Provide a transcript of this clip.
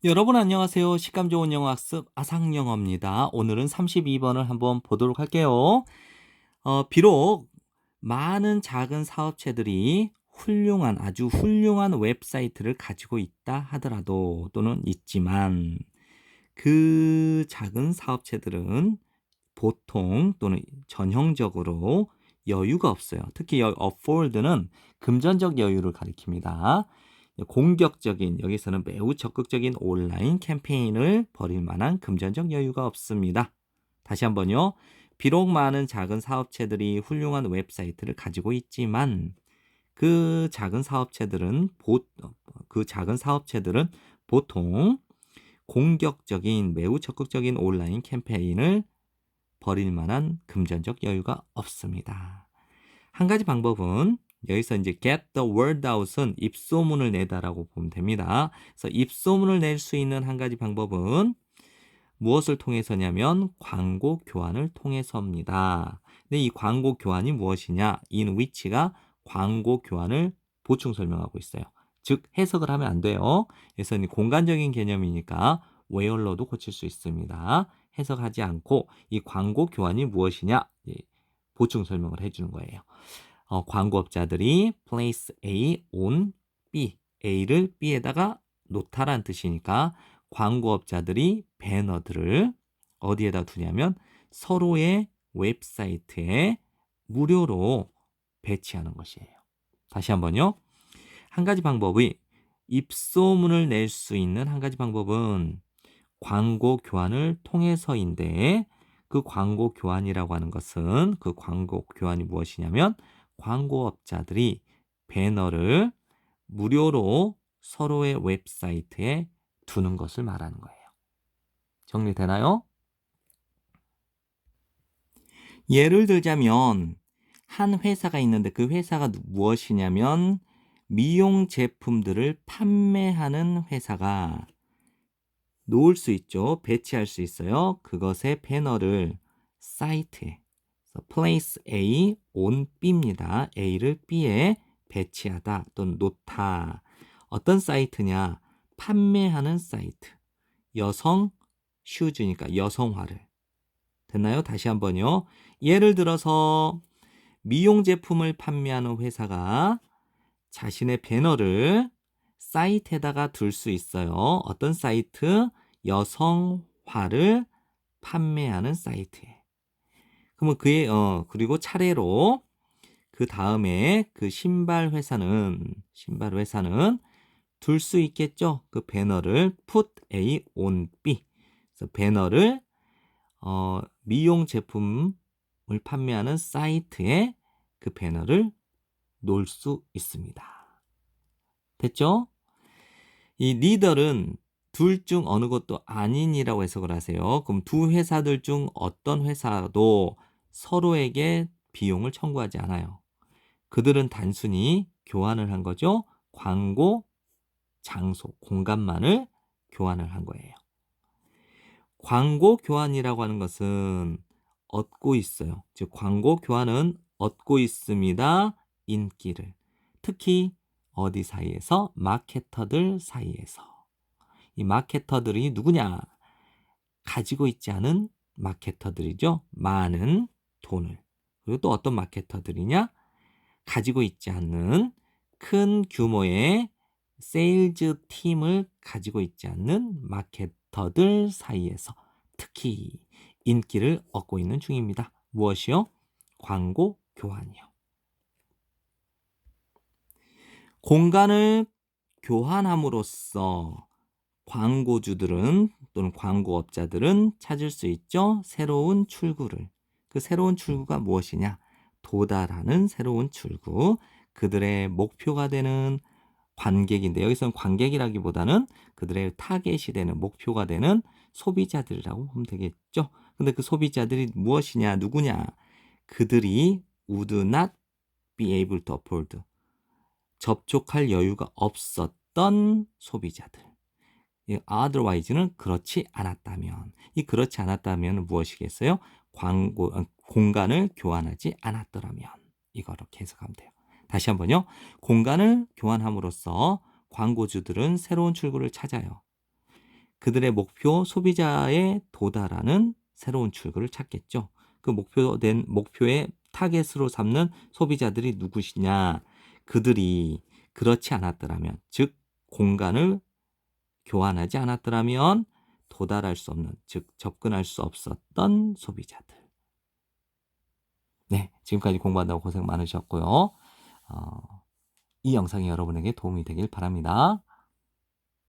여러분 안녕하세요. 식감 좋은 영어 학습 아상영어입니다. 오늘은 32번을 한번 보도록 할게요. 비록 많은 작은 사업체들이 아주 훌륭한 웹사이트를 가지고 있다 하더라도 또는 있지만 그 작은 사업체들은 보통 또는 전형적으로 여유가 없어요. 특히 afford는 금전적 여유를 가리킵니다. 공격적인, 여기서는 매우 적극적인 온라인 캠페인을 벌일 만한 금전적 여유가 없습니다. 다시 한번요. 비록 많은 작은 사업체들이 훌륭한 웹사이트를 가지고 있지만 그 작은 사업체들은 보통 공격적인, 매우 적극적인 온라인 캠페인을 벌일 만한 금전적 여유가 없습니다. 한 가지 방법은 여기서 이제 get the word out은 입소문을 내다라고 보면 됩니다. 그래서 입소문을 낼 수 있는 한 가지 방법은 무엇을 통해서냐면 광고 교환을 통해서입니다. 근데 이 광고 교환이 무엇이냐? in which가 광고 교환을 보충 설명하고 있어요. 즉 해석을 하면 안 돼요. 그래서 공간적인 개념이니까 where로도 고칠 수 있습니다. 해석하지 않고 이 광고 교환이 무엇이냐? 보충 설명을 해주는 거예요. 광고업자들이 place A on B, A를 B에다가 놓다라는 뜻이니까 광고업자들이 배너들을 어디에다 두냐면 서로의 웹사이트에 무료로 배치하는 것이에요. 다시 한번요. 한 가지 방법이 입소문을 낼 수 있는 한 가지 방법은 광고 교환을 통해서인데 그 광고 교환이라고 하는 것은 그 광고 교환이 무엇이냐면 광고업자들이 배너를 무료로 서로의 웹사이트에 두는 것을 말하는 거예요. 정리되나요? 예를 들자면 한 회사가 있는데 그 회사가 무엇이냐면 미용 제품들을 판매하는 회사가 놓을 수 있죠. 배치할 수 있어요. 그것의 배너를 사이트에 place A on B입니다. A를 B에 배치하다 또는 놓다. 어떤 사이트냐? 판매하는 사이트. 여성 슈즈니까 여성화를. 됐나요? 다시 한번요. 예를 들어서 미용 제품을 판매하는 회사가 자신의 배너를 사이트에다가 둘 수 있어요. 어떤 사이트? 여성화를 판매하는 사이트에. 그러면 그리고 차례로 그 다음에 그 신발 회사는 둘 수 있겠죠. 그 배너를 put A on B. 그래서 배너를 미용 제품을 판매하는 사이트에 그 배너를 놓을 수 있습니다. 됐죠? 이 neither는 둘 중 어느 것도 아닌이라고 해석을 하세요. 그럼 두 회사들 중 어떤 회사도 서로에게 비용을 청구하지 않아요. 그들은 단순히 교환을 한 거죠. 광고, 장소, 공간만을 교환을 한 거예요. 광고 교환이라고 하는 것은 얻고 있어요. 즉 광고 교환은 얻고 있습니다. 인기를. 특히 어디 사이에서? 마케터들 사이에서. 이 마케터들이 누구냐? 가지고 있지 않은 마케터들이죠. 많은 돈을. 그리고 또 어떤 마케터들이냐? 가지고 있지 않는 큰 규모의 세일즈 팀을 가지고 있지 않는 마케터들 사이에서 특히 인기를 얻고 있는 중입니다. 무엇이요? 광고 교환이요. 공간을 교환함으로써 광고주들은 또는 광고업자들은 찾을 수 있죠. 새로운 출구를. 그 새로운 출구가 무엇이냐? 도달하는 새로운 출구. 그들의 목표가 되는 관객인데 여기서는 관객이라기보다는 그들의 타겟이 되는 목표가 되는 소비자들이라고 보면 되겠죠. 근데 그 소비자들이 무엇이냐? 누구냐? 그들이 would not be able to afford. 접촉할 여유가 없었던 소비자들. otherwise는 그렇지 않았다면. 이 그렇지 않았다면 무엇이겠어요? 공간을 교환하지 않았더라면. 이렇게 해석하면 돼요. 다시 한번요. 공간을 교환함으로써 광고주들은 새로운 출구를 찾아요. 그들의 목표 소비자에 도달하는 새로운 출구를 찾겠죠. 그 목표의 타겟으로 삼는 소비자들이 누구시냐? 그들이 그렇지 않았더라면, 즉 공간을 교환하지 않았더라면 도달할 수 없는, 즉 접근할 수 없었던 소비자들. 네, 지금까지 공부한다고 고생 많으셨고요. 이 영상이 여러분에게 도움이 되길 바랍니다.